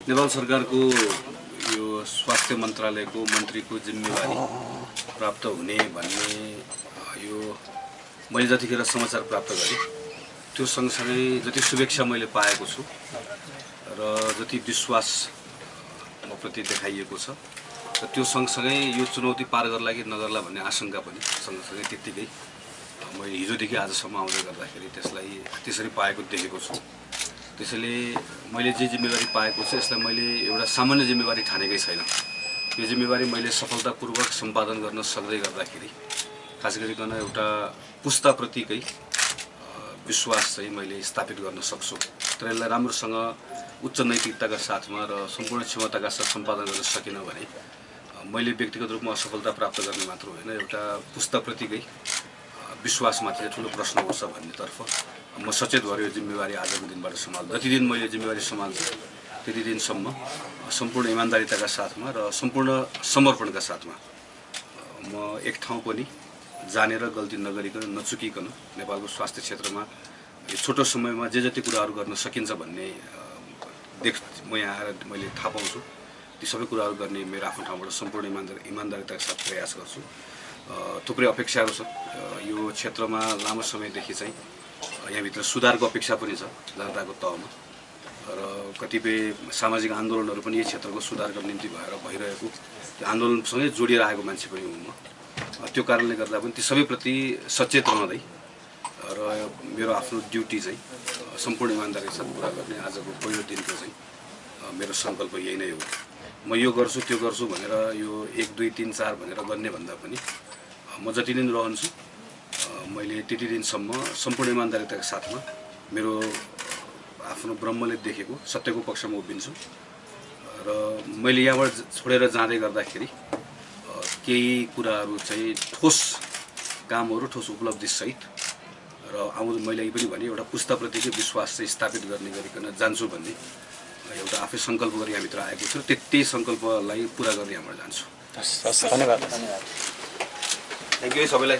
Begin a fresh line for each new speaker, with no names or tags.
नेपाल सरकारको यो स्वास्थ्य मन्त्रालयको मन्त्रीको जिम्मेवारी प्राप्त हुने भन्ने यो मैले जतिखेर समाचार प्राप्त गरेँ त्यो सँगसँगै जति शुभेच्छा मैले पाएको छु र जति विश्वास म प्रति देखाइएको छ र त्यो सँगसँगै यो चुनौती पार गर्ला कि नगर्ला भन्ने आशंका पनि सँगसँगै त्यत्तिकै मैले हिजोदेखि आजसम्म आउँदै गर्दाखेरि त्यसलाई त्यसरी पाएको देखेको छु। त्यसैले मैले जे जिम्मेवारी पाएको छु यसलाई मैले एउटा सामान्य जिम्मेवारी ठानेकै छैन। यो जिम्मेवारी मैले सफलतापूर्वक सम्पादन गर्न सक्दै गर्दाखेरि खास गरिकन एउटा पुस्ताप्रतिकै विश्वास चाहिँ मैले स्थापित गर्न सक्छु। तर यसलाई राम्रोसँग उच्च नैतिकताका साथमा र सम्पूर्ण क्षमताका साथ सम्पादन गर्न सकिनँ भने मैले व्यक्तिगत रूपमा असफलता प्राप्त गर्ने मात्र होइन एउटा पुस्ताप्रतिकै विश्वासमाथि ठुलो प्रश्न उठ्छ भन्नेतर्फ म सचेत भएर यो जिम्मेवारी आजको दिनबाट सम्हाल्छु। जति दिन मैले जिम्मेवारी सम्हाल्छु त्यति दिनसम्म सम्पूर्ण इमान्दारिताका साथमा र सम्पूर्ण समर्पणका साथमा म एक ठाउँ पनि जानेर गल्ती नगरिकन नचुकिकन नेपालको स्वास्थ्य क्षेत्रमा यो छोटो समयमा जे जति कुराहरू गर्न सकिन्छ भन्ने म यहाँ आएर मैले थाहा पाउँछु। ती सबै कुराहरू गर्ने मेरो आफ्नो ठाउँबाट सम्पूर्ण इमान्दारिताका साथ प्रयास गर्छु। थुप्रै अपेक्षाहरू छ यो क्षेत्रमा लामो समयदेखि चाहिँ यहाँभित्र सुधारको अपेक्षा पनि छ जनताको तहमा र कतिपय सामाजिक आन्दोलनहरू पनि यस क्षेत्रको सुधारको निम्ति भइरहेको त्यो आन्दोलनसँगै जोडिएर आएको मान्छे पनि हुँ म। त्यो कारणले गर्दा पनि ती सबैप्रति सचेत रहँदै र मेरो आफ्नो ड्युटी चाहिँ सम्पूर्ण इमान्दारीका साथ पुरा गर्ने आजको पहिलो दिनको चाहिँ मेरो सङ्कल्प यही नै हो। म यो गर्छु त्यो गर्छु भनेर यो 1 2 3 4 भनेर गर्ने भन्दा पनि म जति दिन रहन्छु मैले त्यति दिनसम्म सम्पूर्ण इमान्दारिताका साथमा मेरो आफ्नो ब्रह्मले देखेको सत्यको पक्षमा उभिन्छु र मैले यहाँबाट छोडेर जाँदै गर्दाखेरि केही कुराहरू चाहिँ ठोस कामहरू ठोस उपलब्धि सहित र आउँदो मैले पनि भने एउटा पुस्ताप्रतिकै विश्वास चाहिँ स्थापित गर्ने गरिकन जान्छु भन्ने एउटा आफै सङ्कल्प गरी यहाँभित्र आएको छु। त्यही सङ्कल्पलाई पुरा गर्ने यहाँबाट जान्छु।
धन्यवाद।
थ्याङ्क यू सबैलाई।